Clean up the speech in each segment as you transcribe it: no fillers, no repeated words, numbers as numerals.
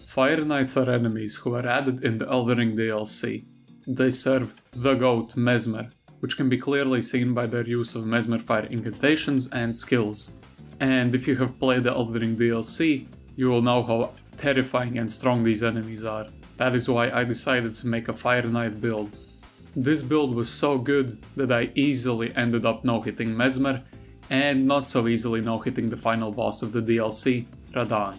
Fire Knights are enemies who are added in the Elden Ring DLC. They serve the GOAT Messmer, which can be clearly seen by their use of Messmer fire incantations and skills. And if you have played the Elden Ring DLC, you will know how terrifying and strong these enemies are. That is why I decided to make a Fire Knight build. This build was so good that I easily ended up no-hitting Messmer, and not so easily no-hitting the final boss of the DLC, Radahn.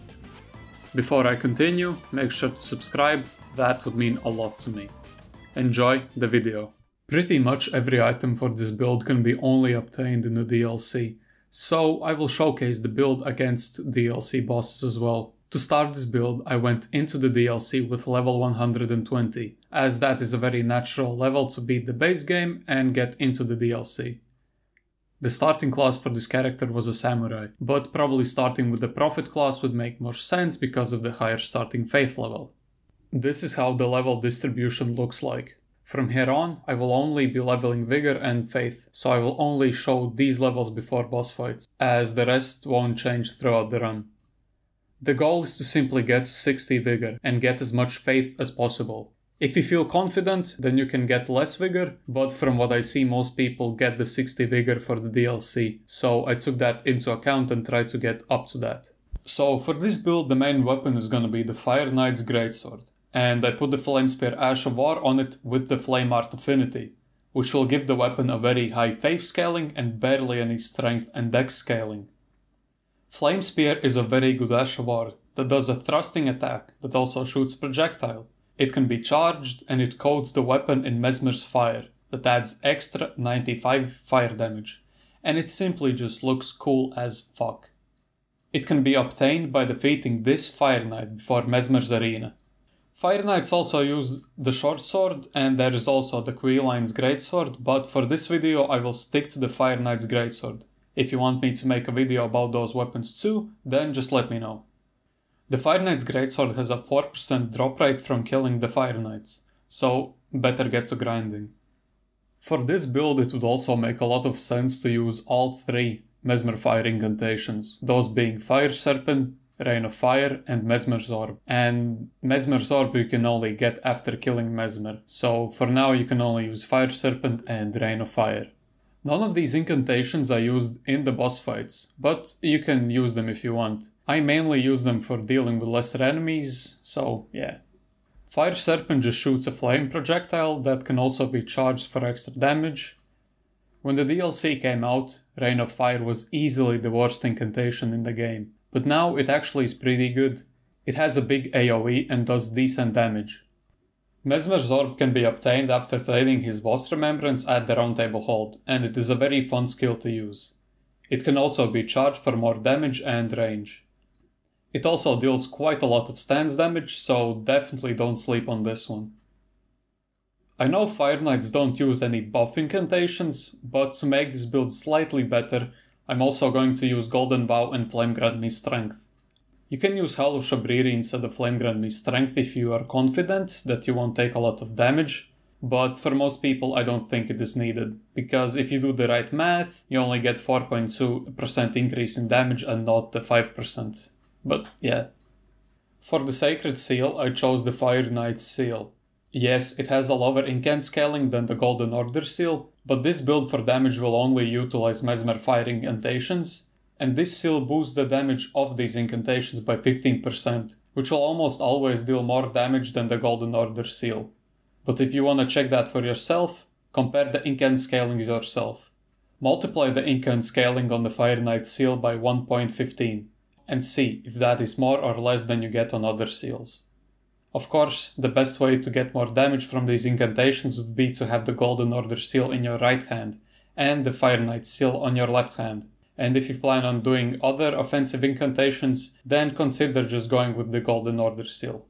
Before I continue, make sure to subscribe, that would mean a lot to me. Enjoy the video. Pretty much every item for this build can be only obtained in the DLC, so I will showcase the build against DLC bosses as well. To start this build, I went into the DLC with level 120, as that is a very natural level to beat the base game and get into the DLC. The starting class for this character was a samurai, but probably starting with the prophet class would make more sense because of the higher starting faith level. This is how the level distribution looks like. From here on, I will only be leveling vigor and faith, so I will only show these levels before boss fights, as the rest won't change throughout the run. The goal is to simply get to 60 vigor and get as much faith as possible. If you feel confident, then you can get less vigor, but from what I see, most people get the 60 vigor for the DLC, so I took that into account and tried to get up to that. So for this build, the main weapon is gonna be the Fire Knight's Greatsword, and I put the Flame Spear Ash of War on it with the Flame Art Affinity, which will give the weapon a very high faith scaling and barely any strength and dex scaling. Flame Spear is a very good Ash of War that does a thrusting attack that also shoots projectile. It can be charged and it coats the weapon in Messmer's fire that adds extra 95 fire damage, and it simply just looks cool as fuck. It can be obtained by defeating this Fire Knight before Messmer's arena. Fire Knights also use the short sword, and there is also the Queline's Greatsword, but for this video I will stick to the Fire Knight's Greatsword. If you want me to make a video about those weapons too, then just let me know. The Fire Knight's Greatsword has a 4% drop rate from killing the Fire Knights, so better get to grinding. For this build it would also make a lot of sense to use all three Messmer fire incantations, those being Fire Serpent, Rain of Fire and Messmer's Orb. And Messmer's Orb you can only get after killing Messmer, so for now you can only use Fire Serpent and Rain of Fire. None of these incantations are used in the boss fights, but you can use them if you want. I mainly use them for dealing with lesser enemies, so yeah. Fire Serpent just shoots a flame projectile that can also be charged for extra damage. When the DLC came out, Rain of Fire was easily the worst incantation in the game, but now it actually is pretty good. It has a big AoE and does decent damage. Messmer's Orb can be obtained after trading his boss remembrance at the Round Table Hold, and it is a very fun skill to use. It can also be charged for more damage and range. It also deals quite a lot of stance damage, so definitely don't sleep on this one. I know Fire Knights don't use any buff incantations, but to make this build slightly better, I'm also going to use Golden Bow and Flame Grant Me Strength. You can use Hollow Shabriri instead of Flame Grant Me Strength if you are confident that you won't take a lot of damage, but for most people I don't think it is needed, because if you do the right math, you only get 4.2% increase in damage and not the 5%. But yeah. For the Sacred Seal, I chose the Fire Knight's Seal. Yes, it has a lower incant scaling than the Golden Order Seal, but this build for damage will only utilize Messmer fire incantations, and this seal boosts the damage of these incantations by 15%, which will almost always deal more damage than the Golden Order Seal. But if you wanna check that for yourself, compare the incant scaling yourself. Multiply the incant scaling on the Fire Knight Seal by 1.15, and see if that is more or less than you get on other seals. Of course, the best way to get more damage from these incantations would be to have the Golden Order Seal in your right hand, and the Fire Knight Seal on your left hand. And if you plan on doing other offensive incantations, then consider just going with the Golden Order Seal.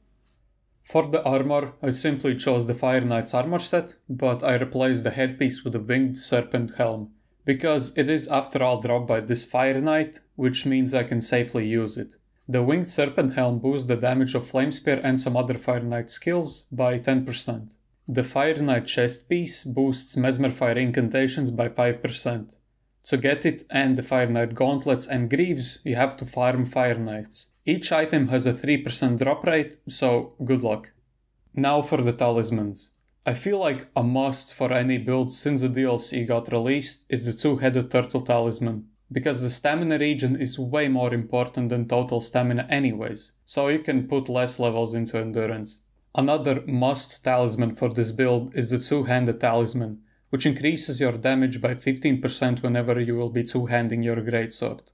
For the armor, I simply chose the Fire Knight's armor set, but I replaced the headpiece with a Winged Serpent helm, because it is after all dropped by this Fire Knight, which means I can safely use it. The Winged Serpent helm boosts the damage of Flame Spear and some other Fire Knight skills by 10%. The Fire Knight chest piece boosts Messmer fire incantations by 5%. To get it and the Fire Knight gauntlets and greaves, you have to farm Fire Knights. Each item has a 3% drop rate, so good luck. Now for the Talismans. I feel like a must for any build since the DLC got released is the two-headed turtle talisman, because the stamina regen is way more important than total stamina anyways, so you can put less levels into endurance. Another must talisman for this build is the two-handed talisman, which increases your damage by 15% whenever you will be two-handing your Greatsword.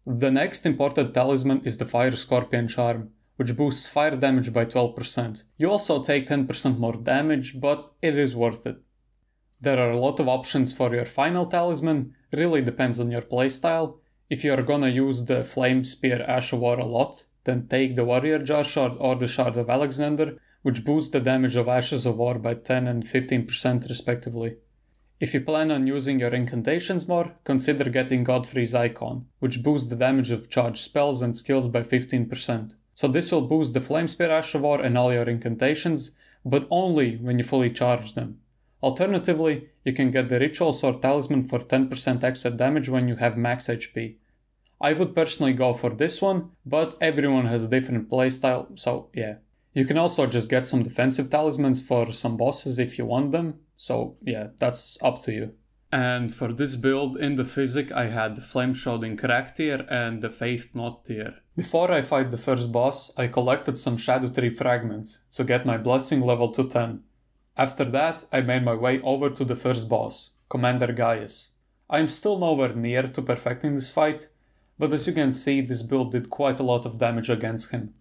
The next important talisman is the Fire Scorpion Charm, which boosts fire damage by 12%. You also take 10% more damage, but it is worth it. There are a lot of options for your final talisman, really depends on your playstyle. If you are gonna use the Flame Spear Ash of War a lot, then take the Warrior Jar Shard or the Shard of Alexander, which boosts the damage of Ashes of War by 10 and 15% respectively. If you plan on using your incantations more, consider getting Godfrey's Icon, which boosts the damage of charged spells and skills by 15%. So this will boost the Flame Spear Ash of War and all your incantations, but only when you fully charge them. Alternatively, you can get the Ritual Sword Talisman for 10% extra damage when you have max HP. I would personally go for this one, but everyone has a different playstyle, so yeah. You can also just get some defensive talismans for some bosses if you want them, so yeah, that's up to you. And for this build, in the Physic I had the Flame Shrouding Crack tier and the Faith Knot tier. Before I fight the first boss, I collected some Scadutree fragments to get my blessing level to 10. After that, I made my way over to the first boss, Commander Gaius. I am still nowhere near to perfecting this fight, but as you can see, this build did quite a lot of damage against him.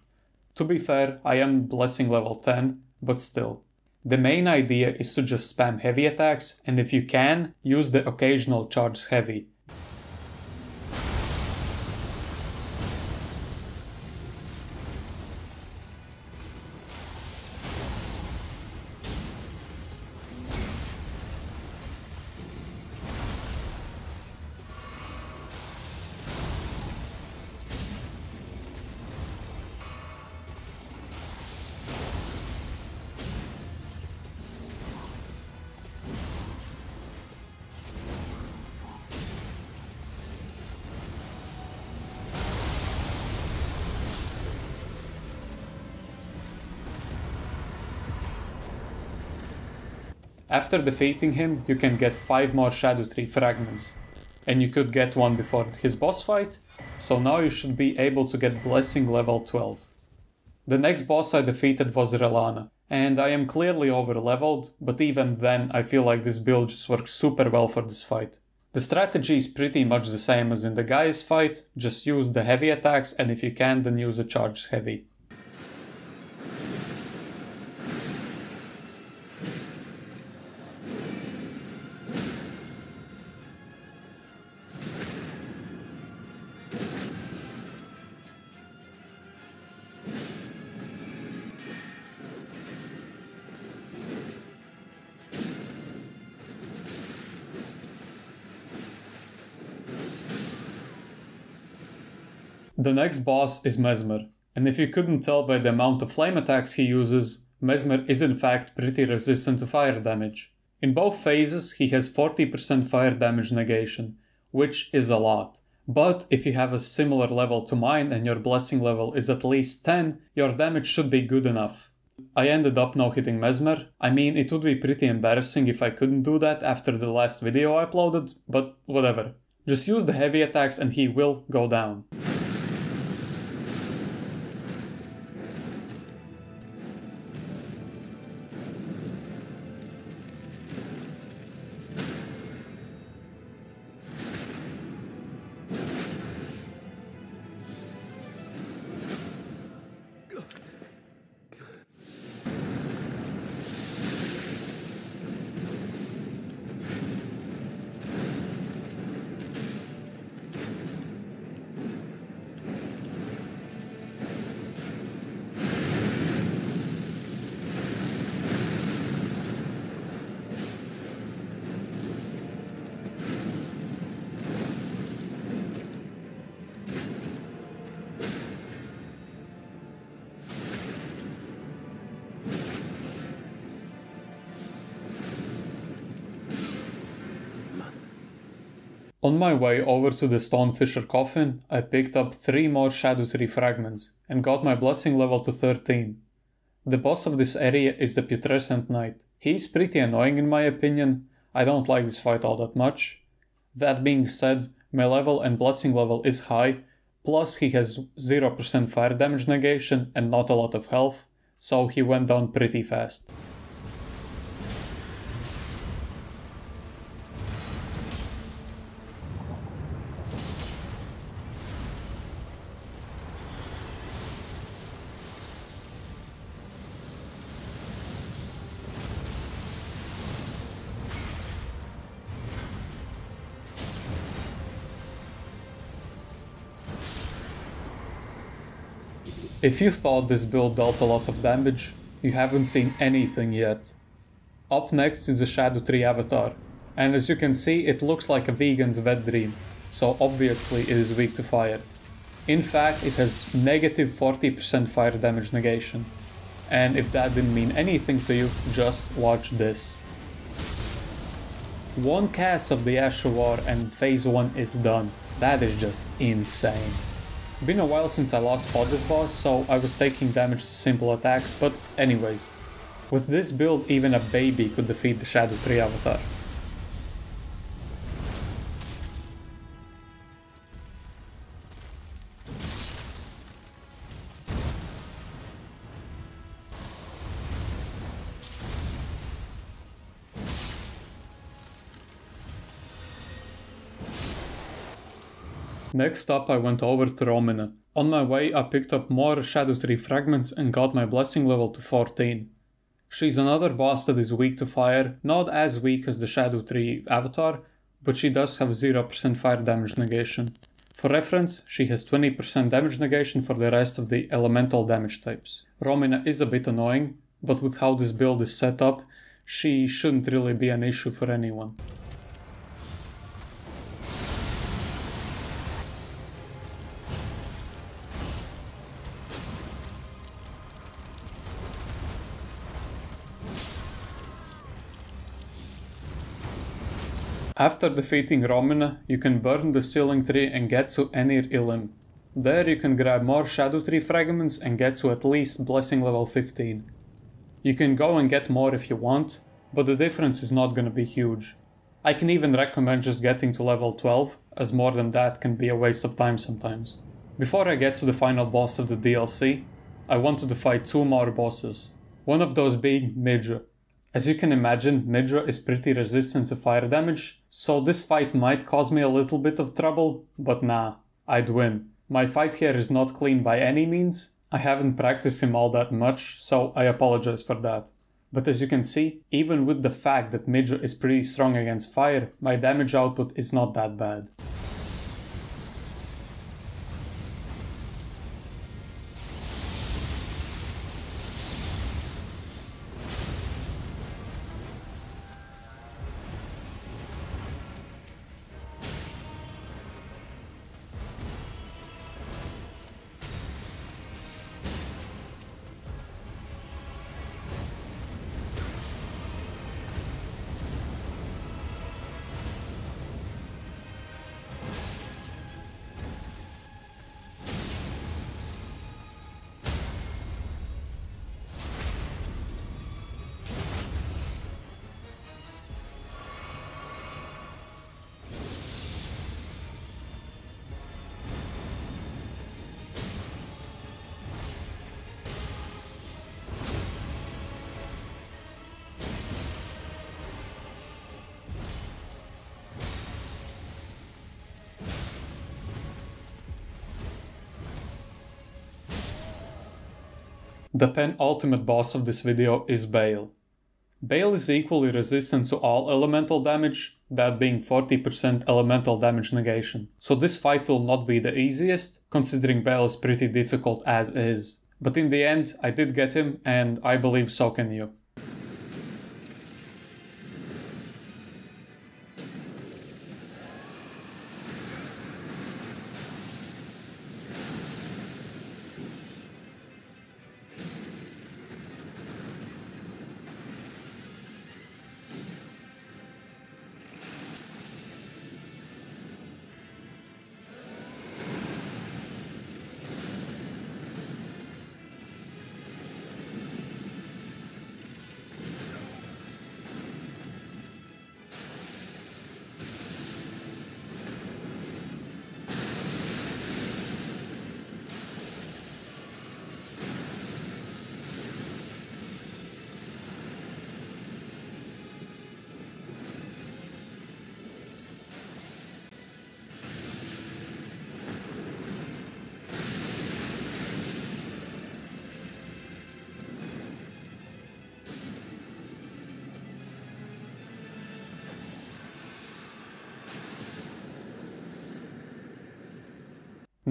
To be fair, I am blessing level 10, but still. The main idea is to just spam heavy attacks, and if you can, use the occasional charge heavy. After defeating him, you can get 5 more Scadutree fragments, and you could get one before his boss fight, so now you should be able to get Blessing level 12. The next boss I defeated was Rellana, and I am clearly over leveled, but even then I feel like this build just works super well for this fight. The strategy is pretty much the same as in the Gaius fight, just use the heavy attacks and if you can then use the charge heavy. The next boss is Messmer, and if you couldn't tell by the amount of flame attacks he uses, Messmer is in fact pretty resistant to fire damage. In both phases he has 40% fire damage negation, which is a lot. But if you have a similar level to mine and your blessing level is at least 10, your damage should be good enough. I ended up no-hitting Messmer. I mean, it would be pretty embarrassing if I couldn't do that after the last video I uploaded, but whatever. Just use the heavy attacks and he will go down. On my way over to the Stonefisher coffin, I picked up 3 more Scadutree fragments and got my blessing level to 13. The boss of this area is the Putrescent Knight. He's pretty annoying in my opinion, I don't like this fight all that much. That being said, my level and blessing level is high, plus he has 0% fire damage negation and not a lot of health, so he went down pretty fast. If you thought this build dealt a lot of damage, you haven't seen anything yet. Up next is the Scadutree Avatar, and as you can see it looks like a vegan's wet dream, so obviously it is weak to fire. In fact, it has negative 40% fire damage negation. And if that didn't mean anything to you, just watch this. One cast of the Asher War and phase 1 is done. That is just insane. Been a while since I last fought this boss, so I was taking damage to simple attacks, but anyways. With this build, even a baby could defeat the Scadutree Avatar. Next up I went over to Romina. On my way I picked up more Scadutree fragments and got my blessing level to 14. She's another boss that is weak to fire, not as weak as the Scadutree Avatar, but she does have 0% fire damage negation. For reference, she has 20% damage negation for the rest of the elemental damage types. Romina is a bit annoying, but with how this build is set up, she shouldn't really be an issue for anyone. After defeating Romina, you can burn the Sealing Tree and get to Enir Ilim. There you can grab more Scadutree fragments and get to at least blessing level 15. You can go and get more if you want, but the difference is not gonna be huge. I can even recommend just getting to level 12, as more than that can be a waste of time sometimes. Before I get to the final boss of the DLC, I wanted to fight 2 more bosses. One of those being Midra. As you can imagine, Midra is pretty resistant to fire damage, so this fight might cause me a little bit of trouble, but nah, I'd win. My fight here is not clean by any means, I haven't practiced him all that much, so I apologize for that. But as you can see, even with the fact that Midra is pretty strong against fire, my damage output is not that bad. The penultimate boss of this video is Bayle. Bayle is equally resistant to all elemental damage, that being 40% elemental damage negation. So this fight will not be the easiest, considering Bayle is pretty difficult as is. But in the end, I did get him, and I believe so can you.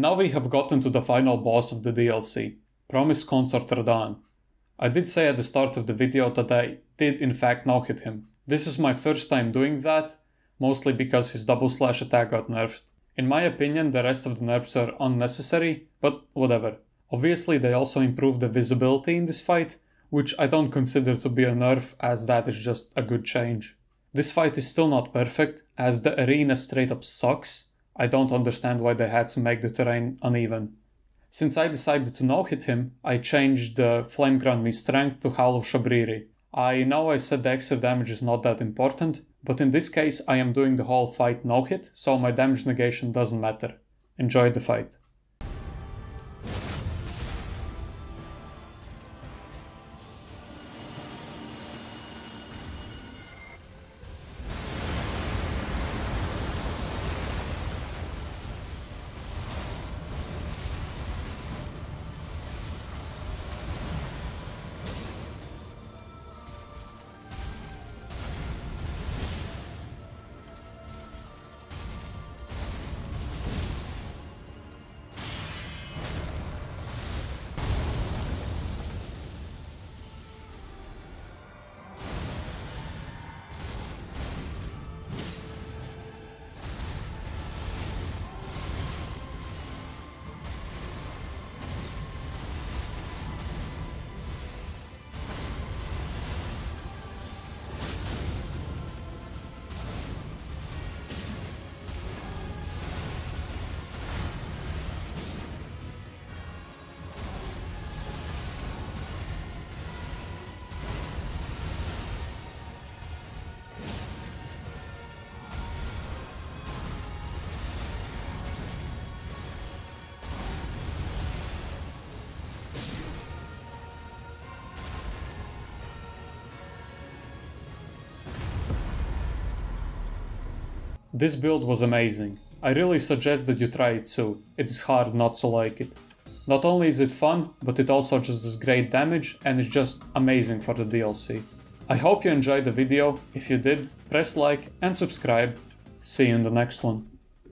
Now we have gotten to the final boss of the DLC, Promised Consort Radahn. I did say at the start of the video that I did in fact no-hit him. This is my first time doing that, mostly because his double slash attack got nerfed. In my opinion, the rest of the nerfs are unnecessary, but whatever. Obviously they also improved the visibility in this fight, which I don't consider to be a nerf, as that is just a good change. This fight is still not perfect, as the arena straight up sucks. I don't understand why they had to make the terrain uneven. Since I decided to no-hit him, I changed the Flame Grant Me Strength to Howl of Shabriri. I know I said the extra damage is not that important, but in this case I am doing the whole fight no-hit, so my damage negation doesn't matter. Enjoy the fight. This build was amazing. I really suggest that you try it too. It is hard not to like it. Not only is it fun, but it also just does great damage and is just amazing for the DLC. I hope you enjoyed the video. If you did, press like and subscribe. See you in the next one.